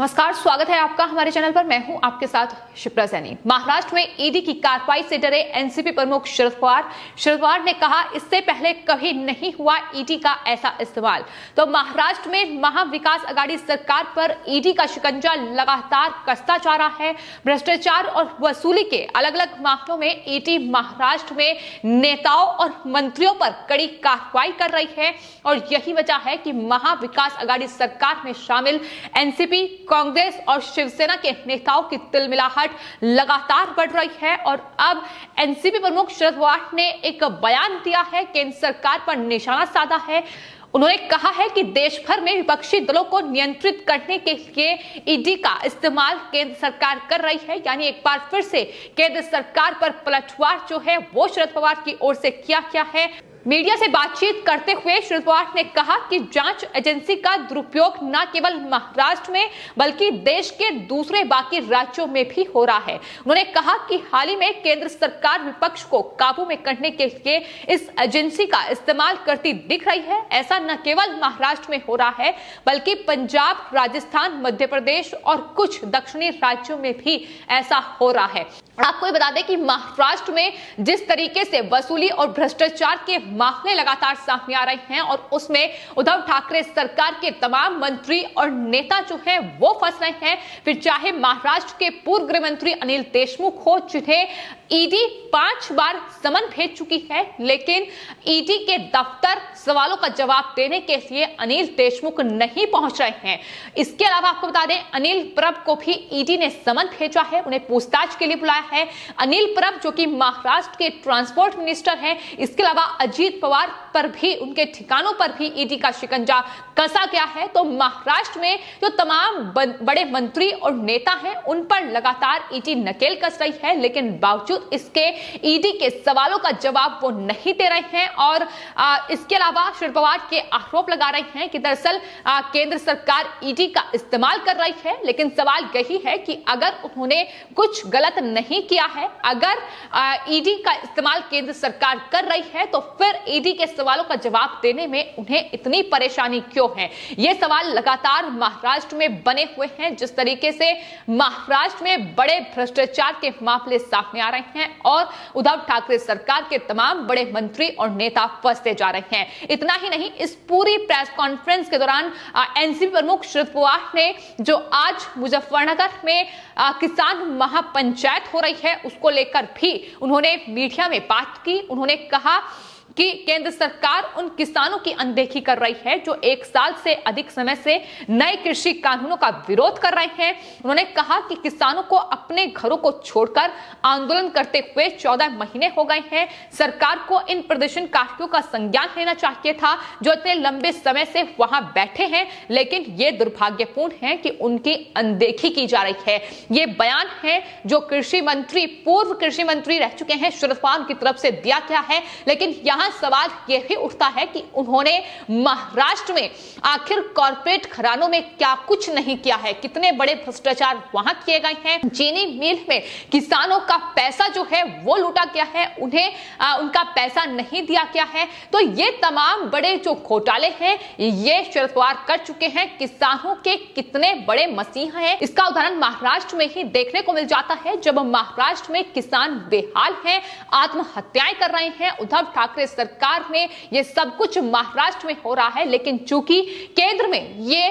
नमस्कार, स्वागत है आपका हमारे चैनल पर। मैं हूं आपके साथ शिप्रा सैनी। महाराष्ट्र में ईडी की कार्रवाई से डरे एनसीपी प्रमुख शरद पवार ने कहा, इससे पहले कभी नहीं हुआ ईडी का ऐसा इस्तेमाल। तो महाराष्ट्र में महाविकास आघाड़ी सरकार पर ईडी का शिकंजा लगातार कसता जा रहा है। भ्रष्टाचार और वसूली के अलग अलग मामलों में ईडी महाराष्ट्र में नेताओं और मंत्रियों पर कड़ी कार्रवाई कर रही है और यही वजह है कि महाविकास आघाड़ी सरकार में शामिल एनसीपी, कांग्रेस और शिवसेना के नेताओं की तिलमिलाहट लगातार बढ़ रही है। और अब एनसीपी प्रमुख शरद पवार ने एक बयान दिया है, केंद्र सरकार पर निशाना साधा है। उन्होंने कहा है कि देश भर में विपक्षी दलों को नियंत्रित करने के लिए ईडी का इस्तेमाल केंद्र सरकार कर रही है। यानी एक बार फिर से केंद्र सरकार पर पलटवार जो है वो शरद पवार की ओर से किया गया है। मीडिया से बातचीत करते हुए शरद पवार ने कहा कि जांच एजेंसी का दुरुपयोग न केवल महाराष्ट्र में बल्कि देश के दूसरे बाकी राज्यों में भी हो रहा है। उन्होंने कहा कि हाल ही में केंद्र सरकार विपक्ष को काबू में करने के लिए इस एजेंसी का इस्तेमाल करती दिख रही है। ऐसा न केवल महाराष्ट्र में हो रहा है बल्कि पंजाब, राजस्थान, मध्य प्रदेश और कुछ दक्षिणी राज्यों में भी ऐसा हो रहा है। आपको ये बता दें कि महाराष्ट्र में जिस तरीके से वसूली और भ्रष्टाचार के मामले लगातार सामने आ रहे हैं और उसमें उद्धव ठाकरे सरकार के तमाम मंत्री और नेता जो हैं वो फंस रहे हैं। फिर चाहे महाराष्ट्र के पूर्व गृह मंत्री अनिल देशमुख हो, जिन्हें ईडी 5 बार समन भेज चुकी है, लेकिन ईडी के दफ्तर सवालों का जवाब देने के लिए अनिल देशमुख नहीं पहुंच रहे हैं। इसके अलावा आपको बता दें, अनिल परब को भी ईडी ने समन भेजा है, उन्हें पूछताछ के लिए बुलाया है। अनिल परब जो कि महाराष्ट्र के ट्रांसपोर्ट मिनिस्टर हैं, इसके अलावा अजीत पवार पर भी, उनके ठिकानों पर भी ईडी का शिकंजा कसा गया है। तो महाराष्ट्र में जो तमाम बड़े मंत्री और नेता हैं उन पर लगातार ईडी नकेल कस रही है, लेकिन बावजूद इसके ईडी के सवालों का जवाब वो नहीं दे रहे हैं। और इसके अलावा शरद पवार के आरोप लगा रहे हैं कि दरअसल केंद्र सरकार ईडी का इस्तेमाल कर रही है, लेकिन सवाल यही है कि अगर उन्होंने कुछ गलत नहीं किया है, अगर ईडी का इस्तेमाल केंद्र सरकार कर रही है, तो फिर ईडी के सवालों का जवाब देने में उन्हें इतनी परेशानी क्यों है? ये सवाल लगातार महाराष्ट्र में बने हुए हैं। जिस तरीके से महाराष्ट्र में बड़े भ्रष्टाचार के मामले सामने आ रहे हैं और उद्धव ठाकरे सरकार के तमाम बड़े मंत्री और नेता फंसते जा रहे हैं। इतना ही नहीं, इस पूरी प्रेस कॉन्फ्रेंस के दौरान एनसीपी प्रमुख शरद पवार ने जो आज मुजफ्फरनगर में किसान महापंचायत हो रही है उसको लेकर भी उन्होंने मीडिया में बात की। उन्होंने कहा कि केंद्र सरकार उन किसानों की अनदेखी कर रही है जो 1 साल से अधिक समय से नए कृषि कानूनों का विरोध कर रहे हैं। उन्होंने कहा कि किसानों को अपने घरों को छोड़कर आंदोलन करते हुए 14 महीने हो गए हैं। सरकार को इन प्रदर्शनकारियों का संज्ञान लेना चाहिए था जो इतने लंबे समय से वहां बैठे हैं, लेकिन ये दुर्भाग्यपूर्ण है कि उनकी अनदेखी की जा रही है। ये बयान है जो कृषि मंत्री, पूर्व कृषि मंत्री रह चुके हैं शरद पवार की तरफ से दिया गया है। लेकिन सवाल यह भी उठता है कि उन्होंने महाराष्ट्र में आखिर कॉर्पोरेट घरानों में क्या कुछ नहीं किया है? कितने बड़े भ्रष्टाचार वहां किए गए हैं? चीनी मिल में किसानों का पैसा जो है वो लूटा गया है, उन्हें उनका पैसा नहीं दिया गया है। तो ये तमाम बड़े जो घोटाले हैं ये शरद पवार कर चुके हैं। किसानों के कितने बड़े मसीहा हैं, इसका उदाहरण महाराष्ट्र में ही देखने को मिल जाता है। जब महाराष्ट्र में किसान बेहाल हैं, आत्महत्याएं कर रहे हैं, उद्धव ठाकरे सरकार में ये सब कुछ महाराष्ट्र में हो रहा है, लेकिन चूंकि केंद्र में ये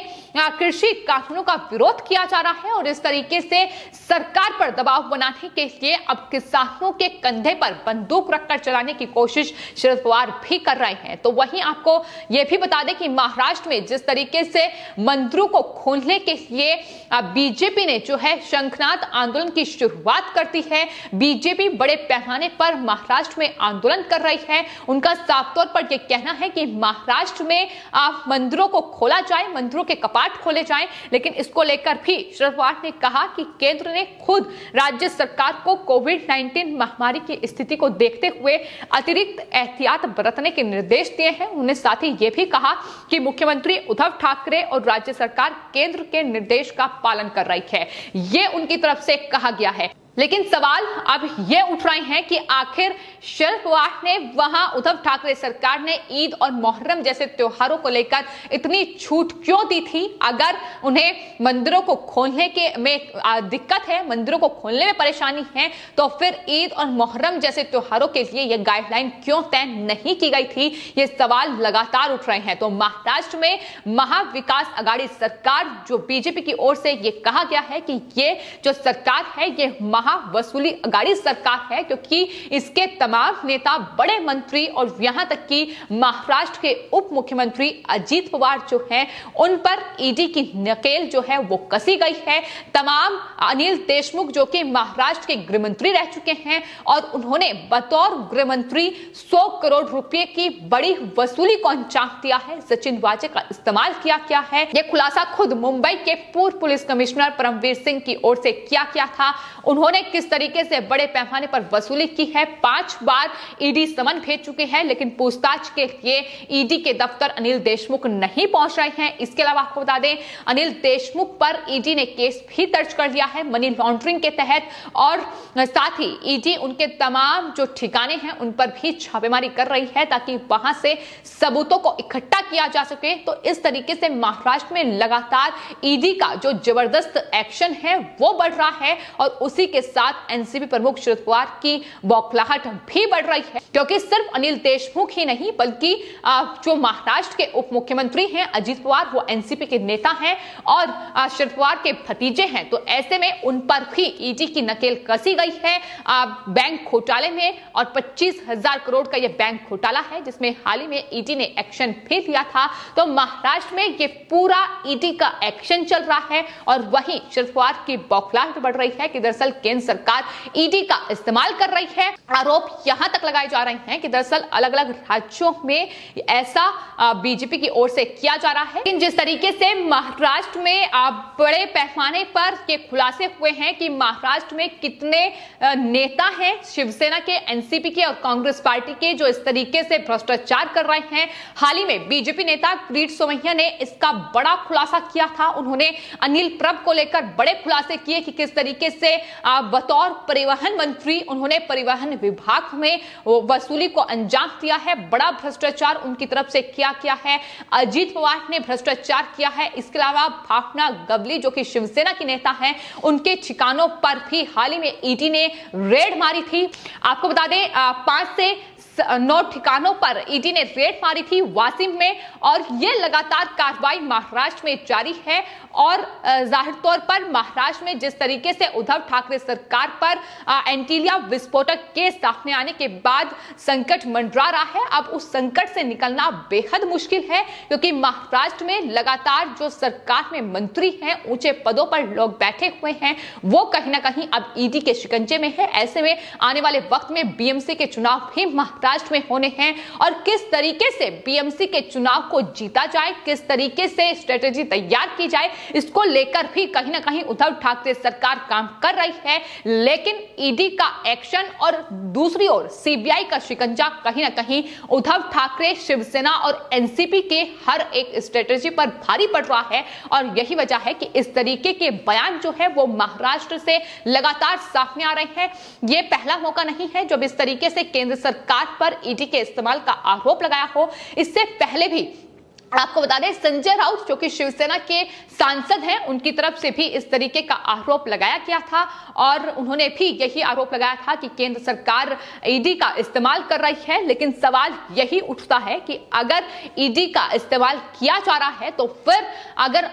कृषि कानूनों का विरोध किया जा रहा है और इस तरीके से सरकार पर दबाव बनाने के लिए अब किसानों के कंधे पर बंदूक रखकर चलाने की कोशिश शरद पवार भी कर रहे हैं। तो वहीं आपको यह भी बता दें कि महाराष्ट्र में जिस तरीके से मंदिरों को खोलने के लिए बीजेपी ने जो है शंखनाद आंदोलन की शुरुआत करती है, बीजेपी बड़े पैमाने पर महाराष्ट्र में आंदोलन कर रही है। उनका साफ तौर पर यह कहना है कि महाराष्ट्र में मंदिरों को खोला जाए, मंदिरों के कपाट खोले जाएं, लेकिन इसको लेकर भी शरद पवार ने कहा कि केंद्र ने खुद राज्य सरकार को कोविड-19 महामारी की स्थिति को देखते हुए अतिरिक्त एहतियात बरतने के निर्देश दिए हैं। उन्होंने साथ ही यह भी कहा कि मुख्यमंत्री उद्धव ठाकरे और राज्य सरकार केंद्र के निर्देश का पालन कर रही है। यह उनकी तरफ से कहा गया है। लेकिन सवाल अब ये उठ रहे हैं कि आखिर शरद पवार ने वहां उद्धव ठाकरे सरकार ने ईद और मुहर्रम जैसे त्योहारों को लेकर इतनी छूट क्यों दी थी? अगर उन्हें मंदिरों को खोलने के में दिक्कत है, मंदिरों को खोलने में परेशानी है, तो फिर ईद और मुहर्रम जैसे त्योहारों के लिए यह गाइडलाइन क्यों तय नहीं की गई थी? ये सवाल लगातार उठ रहे हैं। तो महाराष्ट्र में महाविकास आघाड़ी सरकार, जो बीजेपी की ओर से ये कहा गया है कि ये जो सरकार है ये वसूली आघाड़ी सरकार है, क्योंकि इसके तमाम नेता, बड़े मंत्री और यहां तक कि महाराष्ट्र के उप मुख्यमंत्री अजीत पवार जो हैं, उन पर ईडी की नकेल जो है वो कसी गई है। तमाम अनिल देशमुख जो कि महाराष्ट्र के गृह मंत्री रह चुके हैं और उन्होंने बतौर गृह मंत्री 100 करोड़ रुपए की बड़ी वसूली को अंजाम दिया है। सचिन वाजे का इस्तेमाल किया क्या है, यह खुलासा खुद मुंबई के पूर्व पुलिस कमिश्नर परमवीर सिंह की ओर से किया था। उन्होंने किस तरीके से बड़े पैमाने पर वसूली की है। 5 बार ईडी समन भेज चुके हैं, लेकिन पूछताछ के लिए ईडी के दफ्तर अनिल देशमुख नहीं पहुंच रहे हैं। इसके अलावा आपको बता दें, अनिल देशमुख पर ईडी ने केस भी दर्ज कर लिया है मनी लॉन्ड्रिंग के तहत, और साथ ही ईडी उनके तमाम जो ठिकाने हैं उन पर भी छापेमारी कर रही है ताकि वहां से सबूतों को इकट्ठा किया जा सके। तो इस तरीके से महाराष्ट्र में लगातार ईडी का जो जबरदस्त एक्शन है वो बढ़ रहा है, और उसी के साथ एनसीपी प्रमुख शरद पवार की बौखलाहट भी बढ़ रही है, क्योंकि सिर्फ अनिल देशमुख ही नहीं बल्कि जो महाराष्ट्र के उप मुख्यमंत्री हैं अजीत पवार, वो एनसीपी के नेता हैं और शरद पवार के भतीजे हैं। तो ऐसे में उन पर भी ईडी की नकेल कसी गई है बैंक घोटाले में, और 25,000 करोड़ का यह बैंक घोटाला है जिसमें हाल ही में ईडी ने एक्शन भी लिया था। तो महाराष्ट्र में ये पूरा ईडी का एक्शन चल रहा है, और वहीं शरद पवार की बौखलाहट बढ़ रही है कि दरअसल केंद्र सरकार ईडी का इस्तेमाल कर रही है। आरोप यहां तक लगाए जा रहे हैं कि दरअसल अलग अलग राज्यों में ऐसा बीजेपी की ओर से किया जा रहा है। लेकिन जिस तरीके से महाराष्ट्र में बड़े पैमाने पर ये खुलासे हुए हैं कि महाराष्ट्र में कितने नेता हैं शिवसेना के, एनसीपी के और कांग्रेस पार्टी के, जो इस तरीके से भ्रष्टाचार कर रहे हैं। हाल ही में बीजेपी नेता किरीट सोमैया ने इसका बड़ा खुलासा किया था। उन्होंने अनिल प्रभ को लेकर बड़े खुलासे किए कि किस तरीके से बतौर परिवहन मंत्री उन्होंने परिवहन विभाग में वसूली को अंजाम दिया है। बड़ा भ्रष्टाचार उनकी तरफ से किया है। अजीत पवार ने भ्रष्टाचार किया है। इसके अलावा भावना गवली जो कि शिवसेना की नेता हैं, उनके ठिकानों पर भी हाल ही में ईडी ने रेड मारी थी। आपको बता दें 5 से 9 ठिकानों पर ईडी ने रेड मारी थी वासिम में, और यह लगातार कार्रवाई महाराष्ट्र में जारी है। और जाहिर तौर पर महाराष्ट्र में जिस तरीके से उद्धव ठाकरे सरकार पर एंटीलिया विस्फोटक केस सामने आने के बाद संकट मंडरा रहा है, अब उस संकट से निकलना बेहद मुश्किल है, क्योंकि महाराष्ट्र में लगातार जो सरकार में मंत्री हैं, ऊंचे पदों पर लोग बैठे हुए हैं, वो कहीं ना कहीं अब ईडी के शिकंजे में है। ऐसे में आने वाले वक्त में बीएमसी के चुनाव भी महाराष्ट्र में होने हैं, और किस तरीके से बीएमसी के चुनाव को जीता जाए, किस तरीके से स्ट्रेटेजी तैयार की जाए, इसको लेकर भी कहीं ना कहीं उद्धव ठाकरे सरकार काम कर रही है। लेकिन ईडी का एक्शन और दूसरी ओर सीबीआई का शिकंजा कहीं ना कहीं उद्धव ठाकरे, शिवसेना और एनसीपी के हर एक स्ट्रेटेजी पर भारी पड़ रहा है, और यही वजह है कि इस तरीके के बयान जो है वो महाराष्ट्र से लगातार सामने आ रहे हैं। ये पहला मौका नहीं है जब इस तरीके से केंद्र सरकार पर ईडी के इस्तेमाल का आरोप लगाया हो। इससे पहले भी आपको बता दें संजय राउत जो कि शिवसेना के सांसद हैं, उनकी तरफ से भी इस तरीके का आरोप लगाया गया था, और उन्होंने भी यही आरोप लगाया था कि केंद्र सरकार ईडी का इस्तेमाल कर रही है। लेकिन सवाल यही उठता है कि अगर ईडी का इस्तेमाल किया जा रहा है तो फिर अगर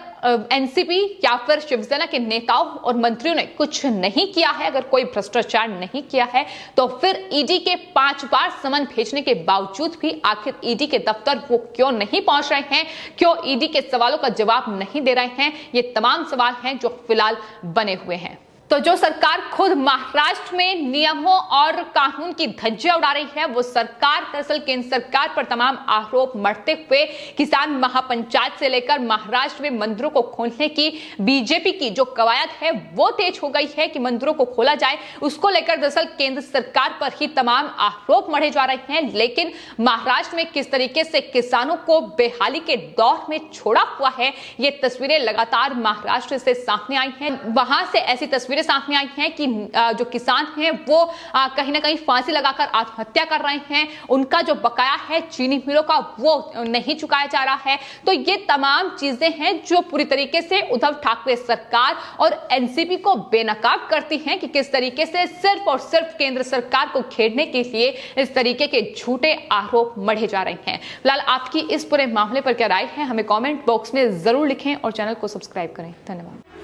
एनसीपी या फिर शिवसेना के नेताओं और मंत्रियों ने कुछ नहीं किया है, अगर कोई भ्रष्टाचार नहीं किया है, तो फिर ईडी के 5 बार समन भेजने के बावजूद भी आखिर ईडी के दफ्तर वो क्यों नहीं पहुंच रहे हैं, क्यों ईडी के सवालों का जवाब नहीं दे रहे हैं? ये तमाम सवाल हैं जो फिलहाल बने हुए हैं। तो जो सरकार खुद महाराष्ट्र में नियमों और कानून की धज्जियां उड़ा रही है, वो सरकार दरअसल केंद्र सरकार पर तमाम आरोप मढ़ते हुए किसान महापंचायत से लेकर महाराष्ट्र में मंदिरों को खोलने की बीजेपी की जो कवायद है वो तेज हो गई है कि मंदिरों को खोला जाए। उसको लेकर दरअसल केंद्र सरकार पर ही तमाम आरोप मढ़े जा रहे हैं। लेकिन महाराष्ट्र में किस तरीके से किसानों को बेहाली के दौर में छोड़ा हुआ है, ये तस्वीरें लगातार महाराष्ट्र से सामने आई हैं। वहां से ऐसी तस्वीरें तस्वीरें सामने आई हैं कि जो किसान हैं वो कहीं ना कहीं फांसी लगाकर आत्महत्या कर रहे हैं। उनका जो बकाया है चीनी मिलों का वो नहीं चुकाया जा रहा है। तो ये तमाम चीजें हैं जो पूरी तरीके से उद्धव ठाकरे सरकार और एनसीपी को बेनकाब करती हैं कि किस तरीके से सिर्फ और सिर्फ केंद्र सरकार को घेरने के लिए इस तरीके के झूठे आरोप मढ़े जा रहे हैं। फिलहाल आपकी इस पूरे मामले पर क्या राय है हमें कमेंट बॉक्स में जरूर लिखें और चैनल को सब्सक्राइब करें। धन्यवाद।